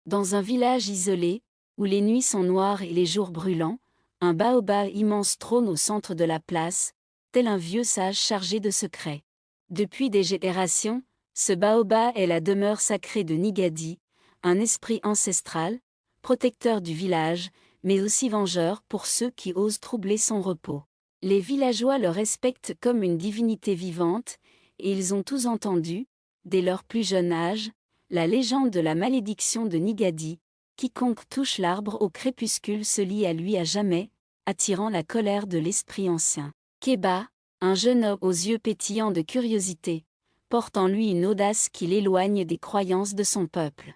Dans un village isolé, où les nuits sont noires et les jours brûlants, un baobab immense trône au centre de la place, tel un vieux sage chargé de secrets. Depuis des générations, ce baobab est la demeure sacrée de Nigadi, un esprit ancestral, protecteur du village, mais aussi vengeur pour ceux qui osent troubler son repos. Les villageois le respectent comme une divinité vivante, et ils ont tous entendu, dès leur plus jeune âge, la légende de la malédiction de Nigadi: quiconque touche l'arbre au crépuscule se lie à lui à jamais, attirant la colère de l'esprit ancien. Keba, un jeune homme aux yeux pétillants de curiosité, porte en lui une audace qui l'éloigne des croyances de son peuple.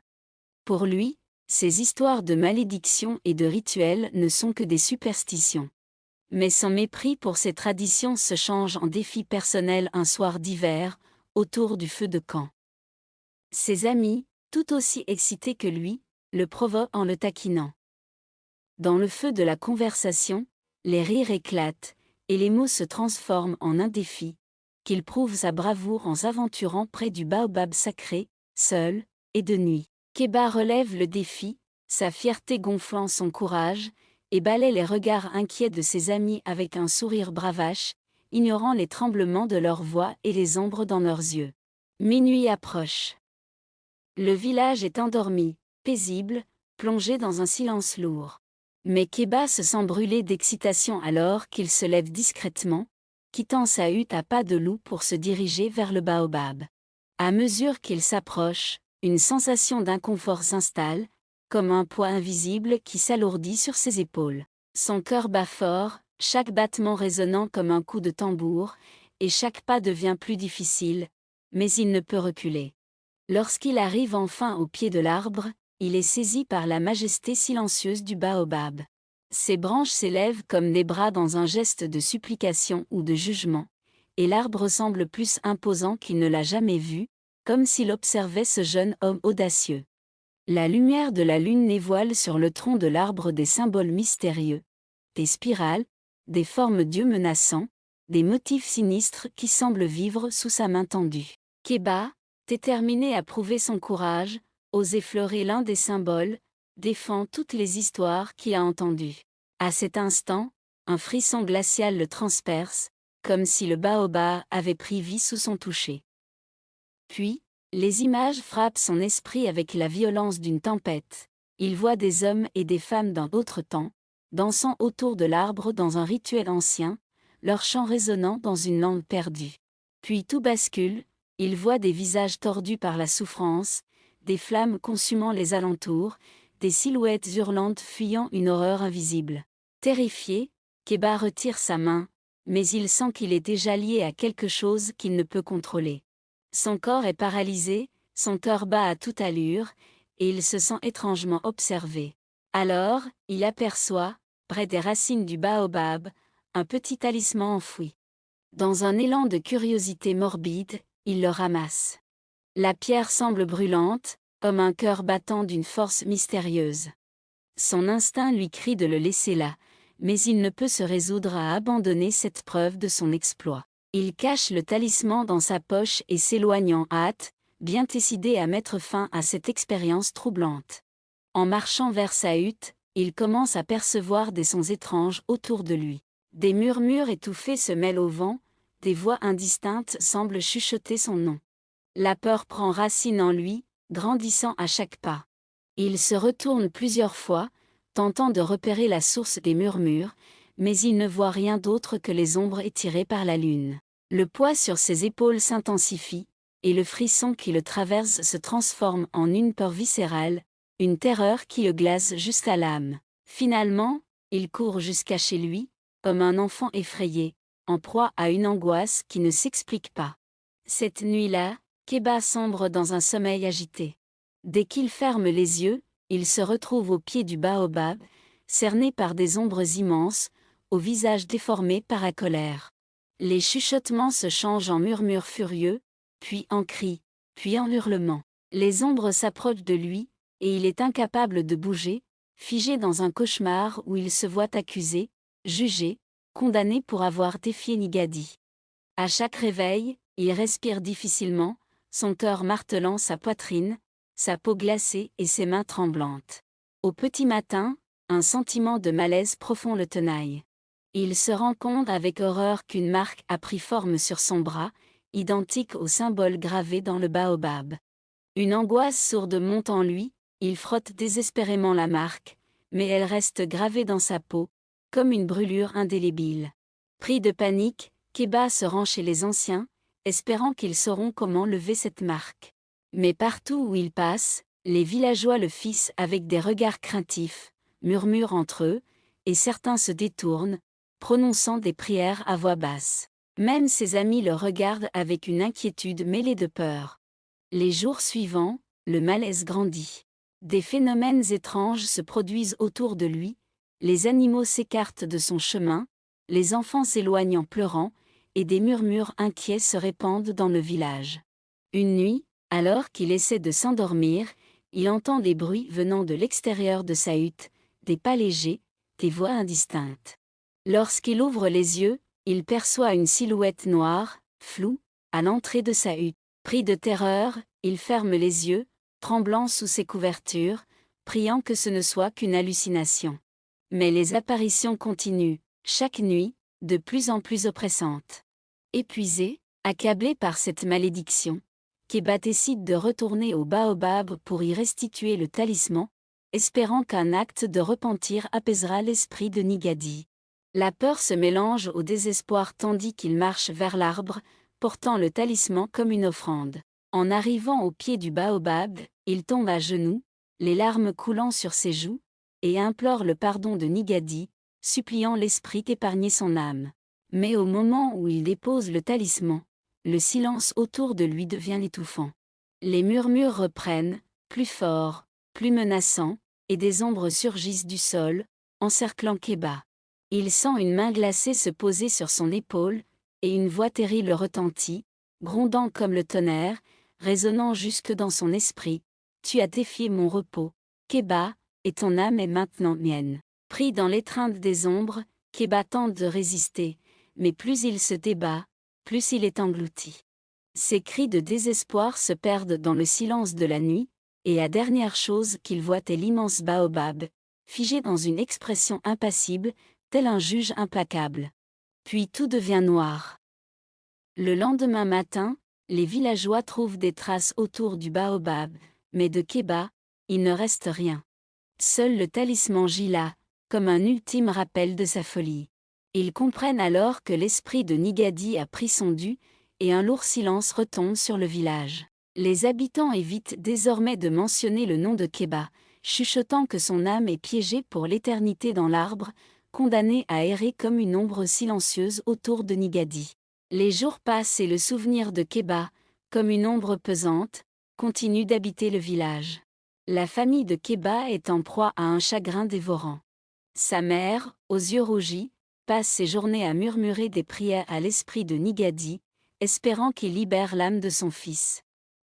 Pour lui, ces histoires de malédiction et de rituels ne sont que des superstitions. Mais son mépris pour ces traditions se change en défi personnel un soir d'hiver, autour du feu de camp. Ses amis, tout aussi excités que lui, le provoquent en le taquinant. Dans le feu de la conversation, les rires éclatent, et les mots se transforment en un défi, qu'il prouve sa bravoure en s'aventurant près du baobab sacré, seul, et de nuit. Keba relève le défi, sa fierté gonflant son courage, et balaie les regards inquiets de ses amis avec un sourire bravache, ignorant les tremblements de leur voix et les ombres dans leurs yeux. Minuit approche. Le village est endormi, paisible, plongé dans un silence lourd. Mais Keba se sent brûler d'excitation alors qu'il se lève discrètement, quittant sa hutte à pas de loup pour se diriger vers le baobab. À mesure qu'il s'approche, une sensation d'inconfort s'installe, comme un poids invisible qui s'alourdit sur ses épaules. Son cœur bat fort, chaque battement résonnant comme un coup de tambour, et chaque pas devient plus difficile, mais il ne peut reculer. Lorsqu'il arrive enfin au pied de l'arbre, il est saisi par la majesté silencieuse du baobab. Ses branches s'élèvent comme des bras dans un geste de supplication ou de jugement, et l'arbre semble plus imposant qu'il ne l'a jamais vu, comme s'il observait ce jeune homme audacieux. La lumière de la lune dévoile sur le tronc de l'arbre des symboles mystérieux, des spirales, des formes d'yeux menaçants, des motifs sinistres qui semblent vivre sous sa main tendue. Keba, déterminé à prouver son courage, ose effleurer l'un des symboles, défend toutes les histoires qu'il a entendues. À cet instant, un frisson glacial le transperce, comme si le baobab avait pris vie sous son toucher. Puis, les images frappent son esprit avec la violence d'une tempête. Il voit des hommes et des femmes d'un autre temps, dansant autour de l'arbre dans un rituel ancien, leur chant résonnant dans une langue perdue. Puis tout bascule, il voit des visages tordus par la souffrance, des flammes consumant les alentours, des silhouettes hurlantes fuyant une horreur invisible. Terrifié, Keba retire sa main, mais il sent qu'il est déjà lié à quelque chose qu'il ne peut contrôler. Son corps est paralysé, son cœur bat à toute allure, et il se sent étrangement observé. Alors, il aperçoit, près des racines du baobab, un petit talisman enfoui. Dans un élan de curiosité morbide, il le ramasse. La pierre semble brûlante, comme un cœur battant d'une force mystérieuse. Son instinct lui crie de le laisser là, mais il ne peut se résoudre à abandonner cette preuve de son exploit. Il cache le talisman dans sa poche et s'éloigne en hâte, bien décidé à mettre fin à cette expérience troublante. En marchant vers sa hutte, il commence à percevoir des sons étranges autour de lui. Des murmures étouffés se mêlent au vent, des voix indistinctes semblent chuchoter son nom. La peur prend racine en lui, grandissant à chaque pas. Il se retourne plusieurs fois, tentant de repérer la source des murmures, mais il ne voit rien d'autre que les ombres étirées par la lune. Le poids sur ses épaules s'intensifie, et le frisson qui le traverse se transforme en une peur viscérale, une terreur qui le glace jusqu'à l'âme. Finalement, il court jusqu'à chez lui, comme un enfant effrayé, en proie à une angoisse qui ne s'explique pas. Cette nuit-là, Keba sombre dans un sommeil agité. Dès qu'il ferme les yeux, il se retrouve au pied du baobab, cerné par des ombres immenses, au visage déformé par la colère. Les chuchotements se changent en murmures furieux, puis en cris, puis en hurlements. Les ombres s'approchent de lui, et il est incapable de bouger, figé dans un cauchemar où il se voit accusé, jugé, condamné pour avoir défié Nigadi. À chaque réveil, il respire difficilement, son cœur martelant sa poitrine, sa peau glacée et ses mains tremblantes. Au petit matin, un sentiment de malaise profond le tenaille. Il se rend compte avec horreur qu'une marque a pris forme sur son bras, identique au symbole gravé dans le baobab. Une angoisse sourde monte en lui, il frotte désespérément la marque, mais elle reste gravée dans sa peau, comme une brûlure indélébile. Pris de panique, Keba se rend chez les anciens, espérant qu'ils sauront comment lever cette marque. Mais partout où il passe, les villageois le fixent avec des regards craintifs, murmurent entre eux, et certains se détournent, prononçant des prières à voix basse. Même ses amis le regardent avec une inquiétude mêlée de peur. Les jours suivants, le malaise grandit. Des phénomènes étranges se produisent autour de lui, les animaux s'écartent de son chemin, les enfants s'éloignent en pleurant, et des murmures inquiets se répandent dans le village. Une nuit, alors qu'il essaie de s'endormir, il entend des bruits venant de l'extérieur de sa hutte, des pas légers, des voix indistinctes. Lorsqu'il ouvre les yeux, il perçoit une silhouette noire, floue, à l'entrée de sa hutte. Pris de terreur, il ferme les yeux, tremblant sous ses couvertures, priant que ce ne soit qu'une hallucination. Mais les apparitions continuent, chaque nuit, de plus en plus oppressantes. Épuisé, accablé par cette malédiction, Keba décide de retourner au baobab pour y restituer le talisman, espérant qu'un acte de repentir apaisera l'esprit de Nigadi. La peur se mélange au désespoir tandis qu'il marche vers l'arbre, portant le talisman comme une offrande. En arrivant au pied du baobab, il tombe à genoux, les larmes coulant sur ses joues, et implore le pardon de Nigadi, suppliant l'esprit d'épargner son âme. Mais au moment où il dépose le talisman, le silence autour de lui devient étouffant. Les murmures reprennent, plus forts, plus menaçants, et des ombres surgissent du sol, encerclant Keba. Il sent une main glacée se poser sur son épaule, et une voix terrible retentit, grondant comme le tonnerre, résonnant jusque dans son esprit. « Tu as défié mon repos, Keba, et ton âme est maintenant mienne. » Pris dans l'étreinte des ombres, Keba tente de résister, mais plus il se débat, plus il est englouti. Ses cris de désespoir se perdent dans le silence de la nuit, et la dernière chose qu'il voit est l'immense baobab, figé dans une expression impassible, tel un juge implacable. Puis tout devient noir. Le lendemain matin, les villageois trouvent des traces autour du baobab, mais de Keba, il ne reste rien. Seul le talisman gît là, comme un ultime rappel de sa folie. Ils comprennent alors que l'esprit de Nigadi a pris son dû, et un lourd silence retombe sur le village. Les habitants évitent désormais de mentionner le nom de Keba, chuchotant que son âme est piégée pour l'éternité dans l'arbre, condamnée à errer comme une ombre silencieuse autour de Nigadi. Les jours passent et le souvenir de Keba, comme une ombre pesante, continue d'habiter le village. La famille de Keba est en proie à un chagrin dévorant. Sa mère, aux yeux rougis, passe ses journées à murmurer des prières à l'esprit de Nigadi, espérant qu'il libère l'âme de son fils.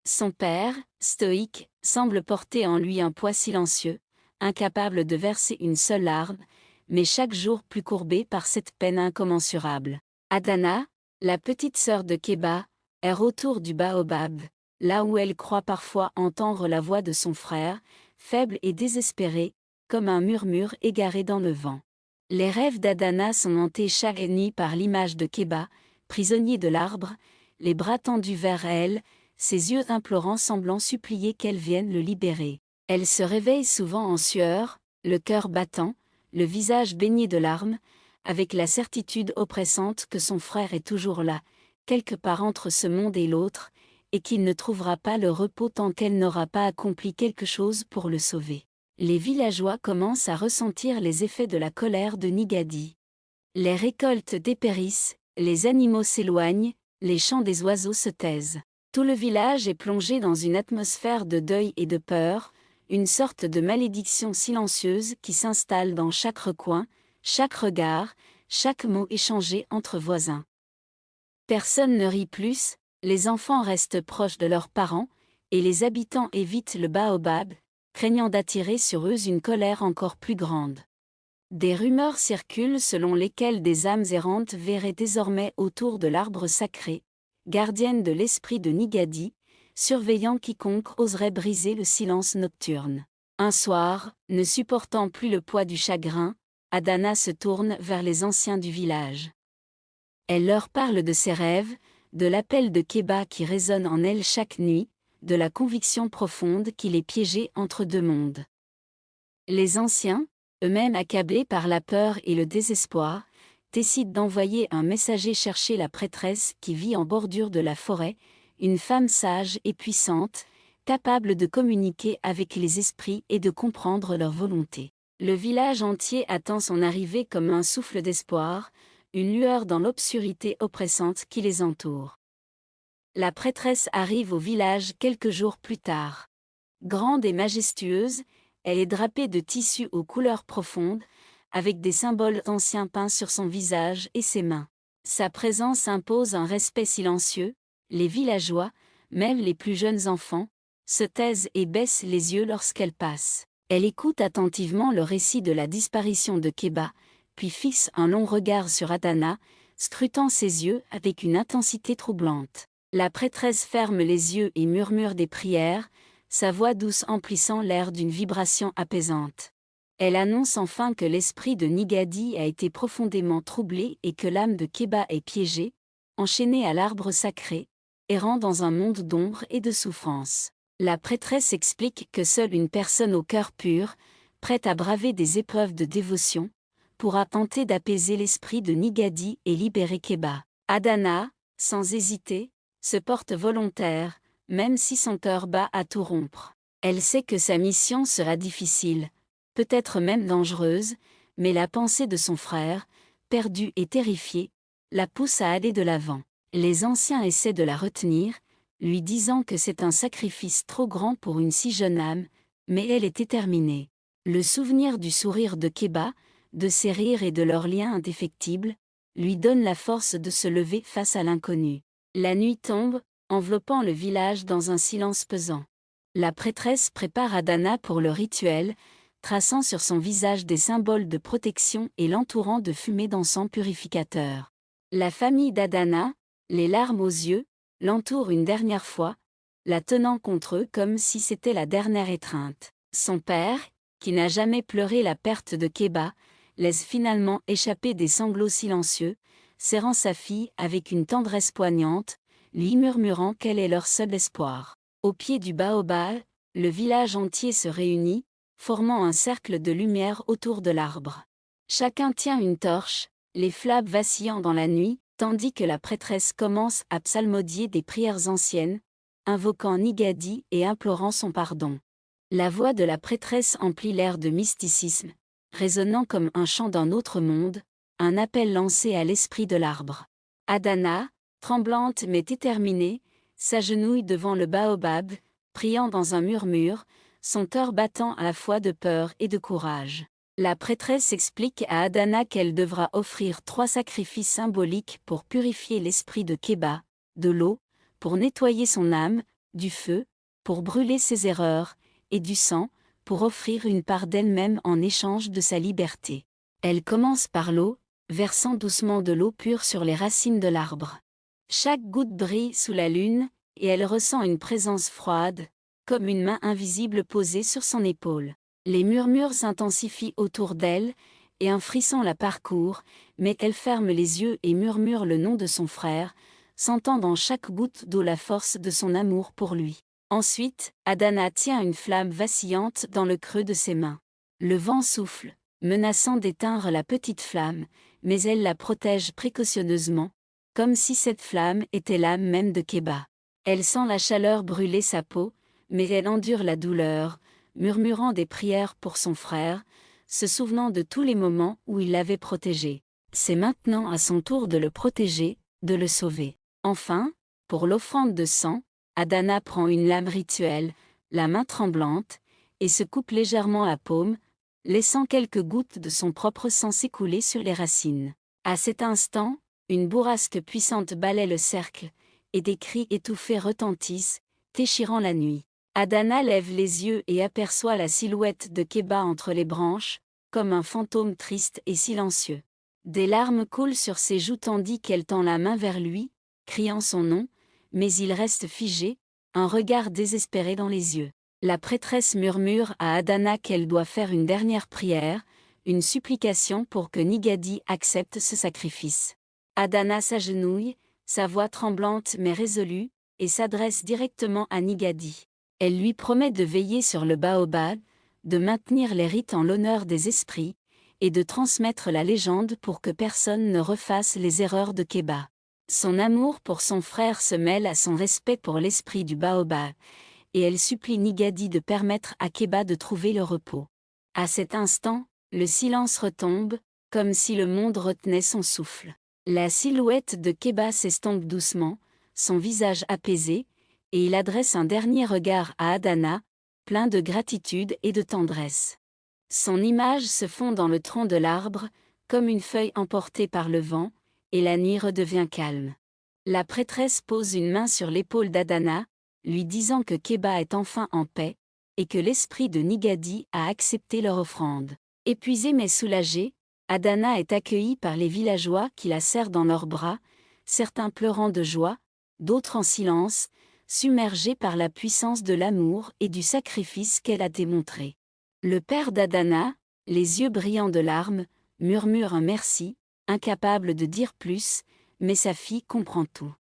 Son père, stoïque, semble porter en lui un poids silencieux, incapable de verser une seule larme, mais chaque jour plus courbé par cette peine incommensurable. Adana, la petite sœur de Keba, erre autour du baobab, là où elle croit parfois entendre la voix de son frère, faible et désespérée, comme un murmure égaré dans le vent. Les rêves d'Adana sont hantés chaque nuit par l'image de Keba, prisonnier de l'arbre, les bras tendus vers elle, ses yeux implorants semblant supplier qu'elle vienne le libérer. Elle se réveille souvent en sueur, le cœur battant, le visage baigné de larmes, avec la certitude oppressante que son frère est toujours là, quelque part entre ce monde et l'autre, et qu'il ne trouvera pas le repos tant qu'elle n'aura pas accompli quelque chose pour le sauver. Les villageois commencent à ressentir les effets de la colère de Nigadi. Les récoltes dépérissent, les animaux s'éloignent, les chants des oiseaux se taisent. Tout le village est plongé dans une atmosphère de deuil et de peur, une sorte de malédiction silencieuse qui s'installe dans chaque recoin, chaque regard, chaque mot échangé entre voisins. Personne ne rit plus, les enfants restent proches de leurs parents, et les habitants évitent le baobab, craignant d'attirer sur eux une colère encore plus grande. Des rumeurs circulent selon lesquelles des âmes errantes verraient désormais autour de l'arbre sacré, gardienne de l'esprit de Nigadi, surveillant quiconque oserait briser le silence nocturne. Un soir, ne supportant plus le poids du chagrin, Adana se tourne vers les anciens du village. Elle leur parle de ses rêves, de l'appel de Keba qui résonne en elle chaque nuit, de la conviction profonde qu'il est piégé entre deux mondes. Les anciens, eux-mêmes accablés par la peur et le désespoir, décident d'envoyer un messager chercher la prêtresse qui vit en bordure de la forêt, une femme sage et puissante, capable de communiquer avec les esprits et de comprendre leur volonté. Le village entier attend son arrivée comme un souffle d'espoir, une lueur dans l'obscurité oppressante qui les entoure. La prêtresse arrive au village quelques jours plus tard. Grande et majestueuse, elle est drapée de tissus aux couleurs profondes, avec des symboles anciens peints sur son visage et ses mains. Sa présence impose un respect silencieux, les villageois, même les plus jeunes enfants, se taisent et baissent les yeux lorsqu'elle passe. Elle écoute attentivement le récit de la disparition de Keba, puis fixe un long regard sur Adana, scrutant ses yeux avec une intensité troublante. La prêtresse ferme les yeux et murmure des prières, sa voix douce emplissant l'air d'une vibration apaisante. Elle annonce enfin que l'esprit de Nigadi a été profondément troublé et que l'âme de Keba est piégée, enchaînée à l'arbre sacré, errant dans un monde d'ombre et de souffrance. La prêtresse explique que seule une personne au cœur pur, prête à braver des épreuves de dévotion, pourra tenter d'apaiser l'esprit de Nigadi et libérer Keba. Adana, sans hésiter, se porte volontaire, même si son cœur bat à tout rompre. Elle sait que sa mission sera difficile, peut-être même dangereuse, mais la pensée de son frère, perdu et terrifié, la pousse à aller de l'avant. Les anciens essaient de la retenir, lui disant que c'est un sacrifice trop grand pour une si jeune âme, mais elle est déterminée. Le souvenir du sourire de Keba, de ses rires et de leur lien indéfectible, lui donne la force de se lever face à l'inconnu. La nuit tombe, enveloppant le village dans un silence pesant. La prêtresse prépare Adana pour le rituel, traçant sur son visage des symboles de protection et l'entourant de fumée d'encens purificateur. La famille d'Adana, les larmes aux yeux, l'entoure une dernière fois, la tenant contre eux comme si c'était la dernière étreinte. Son père, qui n'a jamais pleuré la perte de Keba, laisse finalement échapper des sanglots silencieux, serrant sa fille avec une tendresse poignante, lui murmurant qu'elle est leur seul espoir. Au pied du baobab, le village entier se réunit, formant un cercle de lumière autour de l'arbre. Chacun tient une torche, les flammes vacillant dans la nuit, tandis que la prêtresse commence à psalmodier des prières anciennes, invoquant Nigadi et implorant son pardon. La voix de la prêtresse emplit l'air de mysticisme, résonnant comme un chant d'un autre monde, un appel lancé à l'esprit de l'arbre. Adana, tremblante mais déterminée, s'agenouille devant le baobab, priant dans un murmure, son cœur battant à la fois de peur et de courage. La prêtresse explique à Adana qu'elle devra offrir 3 sacrifices symboliques pour purifier l'esprit de Keba, de l'eau, pour nettoyer son âme, du feu, pour brûler ses erreurs, et du sang, pour offrir une part d'elle-même en échange de sa liberté. Elle commence par l'eau, versant doucement de l'eau pure sur les racines de l'arbre. Chaque goutte brille sous la lune, et elle ressent une présence froide, comme une main invisible posée sur son épaule. Les murmures s'intensifient autour d'elle, et un frisson la parcourt, mais elle ferme les yeux et murmure le nom de son frère, sentant dans chaque goutte d'eau la force de son amour pour lui. Ensuite, Adana tient une flamme vacillante dans le creux de ses mains. Le vent souffle, menaçant d'éteindre la petite flamme, mais elle la protège précautionneusement, comme si cette flamme était l'âme même de Keba. Elle sent la chaleur brûler sa peau, mais elle endure la douleur, murmurant des prières pour son frère, se souvenant de tous les moments où il l'avait protégé. C'est maintenant à son tour de le protéger, de le sauver. Enfin, pour l'offrande de sang, Adana prend une lame rituelle, la main tremblante, et se coupe légèrement la paume, laissant quelques gouttes de son propre sang s'écouler sur les racines. À cet instant, une bourrasque puissante balaie le cercle, et des cris étouffés retentissent, déchirant la nuit. Adana lève les yeux et aperçoit la silhouette de Keba entre les branches, comme un fantôme triste et silencieux. Des larmes coulent sur ses joues tandis qu'elle tend la main vers lui, criant son nom, mais il reste figé, un regard désespéré dans les yeux. La prêtresse murmure à Adana qu'elle doit faire une dernière prière, une supplication pour que Nigadi accepte ce sacrifice. Adana s'agenouille, sa voix tremblante mais résolue, et s'adresse directement à Nigadi. Elle lui promet de veiller sur le baobab, de maintenir les rites en l'honneur des esprits, et de transmettre la légende pour que personne ne refasse les erreurs de Keba. Son amour pour son frère se mêle à son respect pour l'esprit du baobab, et elle supplie Nigadi de permettre à Keba de trouver le repos. À cet instant, le silence retombe, comme si le monde retenait son souffle. La silhouette de Keba s'estompe doucement, son visage apaisé, et il adresse un dernier regard à Adana, plein de gratitude et de tendresse. Son image se fond dans le tronc de l'arbre, comme une feuille emportée par le vent, et la nuit redevient calme. La prêtresse pose une main sur l'épaule d'Adana, lui disant que Keba est enfin en paix, et que l'esprit de Nigadi a accepté leur offrande. Épuisée mais soulagée, Adana est accueillie par les villageois qui la serrent dans leurs bras, certains pleurant de joie, d'autres en silence, submergés par la puissance de l'amour et du sacrifice qu'elle a démontré. Le père d'Adana, les yeux brillants de larmes, murmure un merci, incapable de dire plus, mais sa fille comprend tout.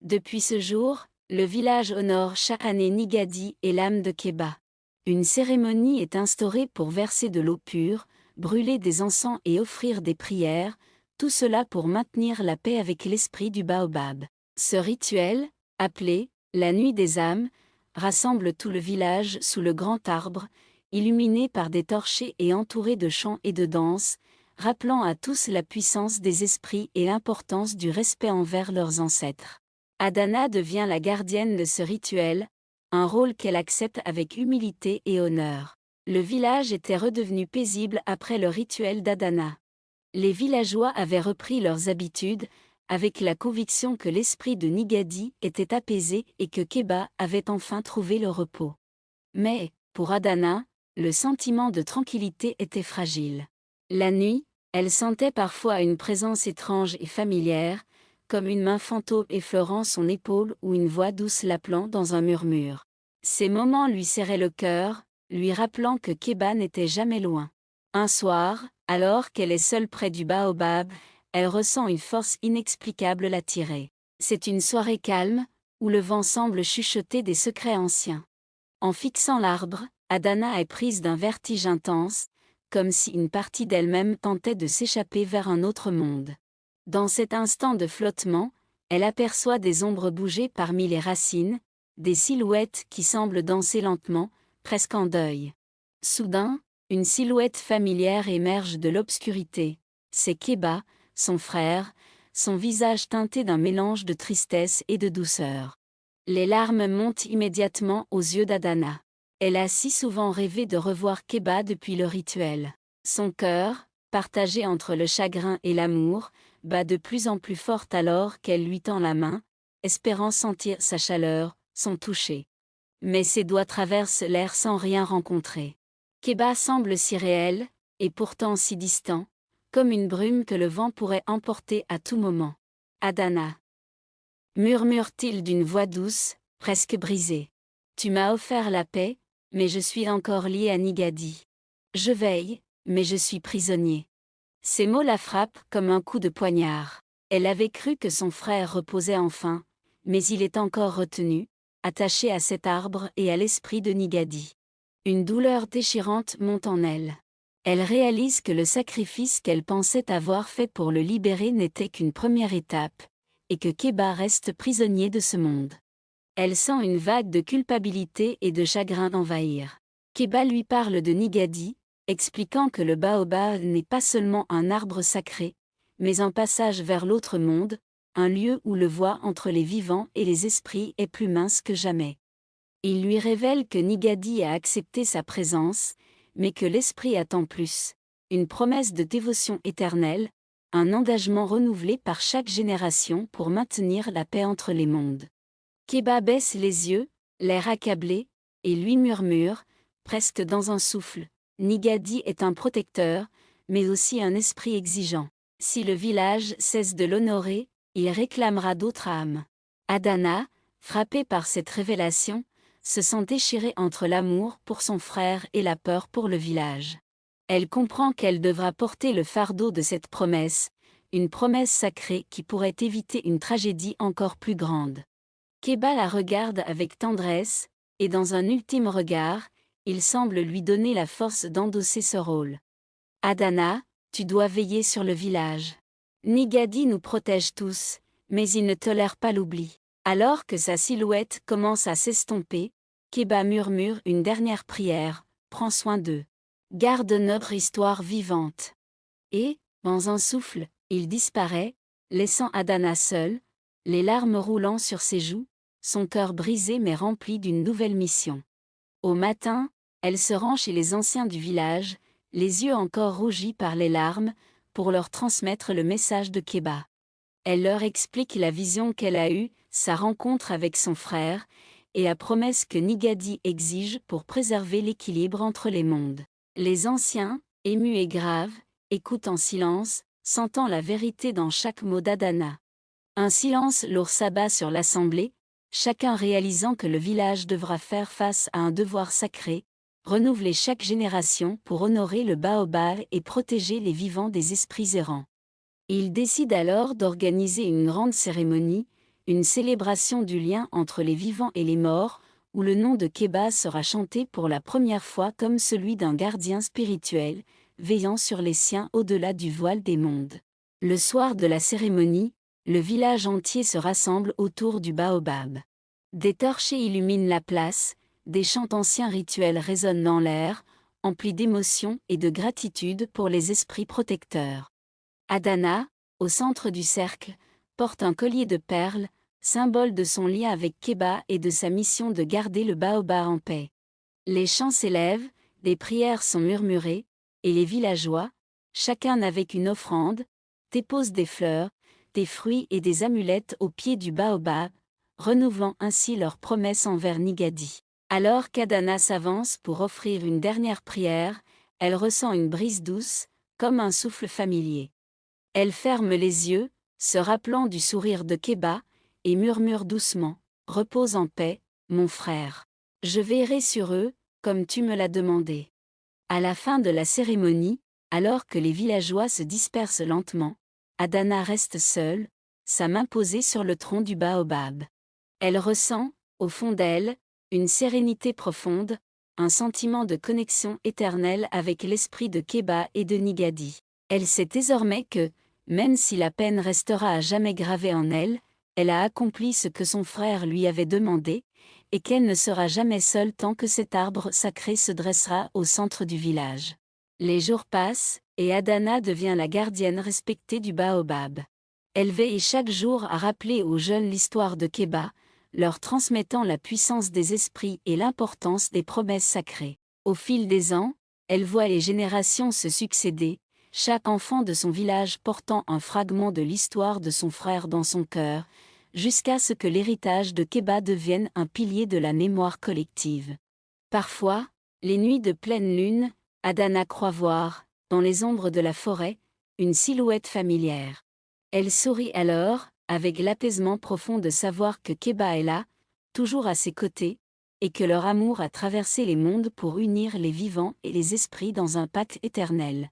Depuis ce jour, le village honore chaque année Nigadi et l'âme de Keba. Une cérémonie est instaurée pour verser de l'eau pure, brûler des encens et offrir des prières, tout cela pour maintenir la paix avec l'esprit du baobab. Ce rituel, appelé « la nuit des âmes », rassemble tout le village sous le grand arbre, illuminé par des torchers et entouré de chants et de danses, rappelant à tous la puissance des esprits et l'importance du respect envers leurs ancêtres. Adana devient la gardienne de ce rituel, un rôle qu'elle accepte avec humilité et honneur. Le village était redevenu paisible après le rituel d'Adana. Les villageois avaient repris leurs habitudes, avec la conviction que l'esprit de Nigadi était apaisé et que Keba avait enfin trouvé le repos. Mais, pour Adana, le sentiment de tranquillité était fragile. La nuit, elle sentait parfois une présence étrange et familière, comme une main fantôme effleurant son épaule ou une voix douce l'appelant dans un murmure. Ces moments lui serraient le cœur, lui rappelant que Keba n'était jamais loin. Un soir, alors qu'elle est seule près du baobab, elle ressent une force inexplicable l'attirer. C'est une soirée calme, où le vent semble chuchoter des secrets anciens. En fixant l'arbre, Adana est prise d'un vertige intense, comme si une partie d'elle-même tentait de s'échapper vers un autre monde. Dans cet instant de flottement, elle aperçoit des ombres bouger parmi les racines, des silhouettes qui semblent danser lentement, presque en deuil. Soudain, une silhouette familière émerge de l'obscurité. C'est Keba, son frère, son visage teinté d'un mélange de tristesse et de douceur. Les larmes montent immédiatement aux yeux d'Adana. Elle a si souvent rêvé de revoir Keba depuis le rituel. Son cœur, partagé entre le chagrin et l'amour, bat de plus en plus fort alors qu'elle lui tend la main, espérant sentir sa chaleur, son toucher. Mais ses doigts traversent l'air sans rien rencontrer. Keba semble si réel, et pourtant si distant, comme une brume que le vent pourrait emporter à tout moment. Adana, murmure-t-il d'une voix douce, presque brisée. Tu m'as offert la paix, mais je suis encore lié à Nigadi. Je veille, mais je suis prisonnier. Ces mots la frappent comme un coup de poignard. Elle avait cru que son frère reposait enfin, mais il est encore retenu, attaché à cet arbre et à l'esprit de Nigadi. Une douleur déchirante monte en elle. Elle réalise que le sacrifice qu'elle pensait avoir fait pour le libérer n'était qu'une première étape, et que Keba reste prisonnier de ce monde. Elle sent une vague de culpabilité et de chagrin envahir. Keba lui parle de Nigadi, expliquant que le baobab n'est pas seulement un arbre sacré, mais un passage vers l'autre monde, un lieu où le voie entre les vivants et les esprits est plus mince que jamais. Il lui révèle que Nigadi a accepté sa présence, mais que l'esprit attend plus, une promesse de dévotion éternelle, un engagement renouvelé par chaque génération pour maintenir la paix entre les mondes. Keba baisse les yeux, l'air accablé, et lui murmure, presque dans un souffle, Nigadi est un protecteur, mais aussi un esprit exigeant. Si le village cesse de l'honorer, il réclamera d'autres âmes. Adana, Frappée par cette révélation, se sent déchirée entre l'amour pour son frère et la peur pour le village. Elle comprend qu'elle devra porter le fardeau de cette promesse, une promesse sacrée qui pourrait éviter une tragédie encore plus grande. Keba la regarde avec tendresse, et dans un ultime regard, il semble lui donner la force d'endosser ce rôle. Adana, tu dois veiller sur le village. Nigadi nous protège tous, mais il ne tolère pas l'oubli. Alors que sa silhouette commence à s'estomper, Keba murmure une dernière prière, prends soin d'eux. Garde notre histoire vivante. Et, dans un souffle, il disparaît, laissant Adana seule, les larmes roulant sur ses joues, son cœur brisé mais rempli d'une nouvelle mission. Au matin, elle se rend chez les anciens du village, les yeux encore rougis par les larmes, pour leur transmettre le message de Keba. Elle leur explique la vision qu'elle a eue, sa rencontre avec son frère, et la promesse que Nigadi exige pour préserver l'équilibre entre les mondes. Les anciens, émus et graves, écoutent en silence, sentant la vérité dans chaque mot d'Adana. Un silence lourd s'abat sur l'assemblée, chacun réalisant que le village devra faire face à un devoir sacré, renouvelé chaque génération pour honorer le baobab et protéger les vivants des esprits errants. Il décide alors d'organiser une grande cérémonie, une célébration du lien entre les vivants et les morts, où le nom de Keba sera chanté pour la première fois comme celui d'un gardien spirituel, veillant sur les siens au-delà du voile des mondes. Le soir de la cérémonie, le village entier se rassemble autour du baobab. Des torchers illuminent la place, des chants anciens rituels résonnent dans l'air, emplis d'émotion et de gratitude pour les esprits protecteurs. Adana, au centre du cercle, porte un collier de perles, symbole de son lien avec Keba et de sa mission de garder le baobab en paix. Les chants s'élèvent, des prières sont murmurées, et les villageois, chacun avec une offrande, déposent des fleurs, des fruits et des amulettes au pied du baobab, renouvelant ainsi leur promesse envers Nigadi. Alors qu'Adana s'avance pour offrir une dernière prière, elle ressent une brise douce, comme un souffle familier. Elle ferme les yeux, se rappelant du sourire de Keba, et murmure doucement, « Repose en paix, mon frère. Je veillerai sur eux, comme tu me l'as demandé. » À la fin de la cérémonie, alors que les villageois se dispersent lentement, Adana reste seule, sa main posée sur le tronc du baobab. Elle ressent, au fond d'elle, une sérénité profonde, un sentiment de connexion éternelle avec l'esprit de Keba et de Nigadi. Elle sait désormais que, même si la peine restera à jamais gravée en elle, elle a accompli ce que son frère lui avait demandé, et qu'elle ne sera jamais seule tant que cet arbre sacré se dressera au centre du village. Les jours passent, et Adana devient la gardienne respectée du baobab. Elle veille chaque jour à rappeler aux jeunes l'histoire de Keba, leur transmettant la puissance des esprits et l'importance des promesses sacrées. Au fil des ans, elle voit les générations se succéder, chaque enfant de son village portant un fragment de l'histoire de son frère dans son cœur, jusqu'à ce que l'héritage de Keba devienne un pilier de la mémoire collective. Parfois, les nuits de pleine lune, Adana croit voir, dans les ombres de la forêt, une silhouette familière. Elle sourit alors, avec l'apaisement profond de savoir que Keba est là, toujours à ses côtés, et que leur amour a traversé les mondes pour unir les vivants et les esprits dans un pacte éternel.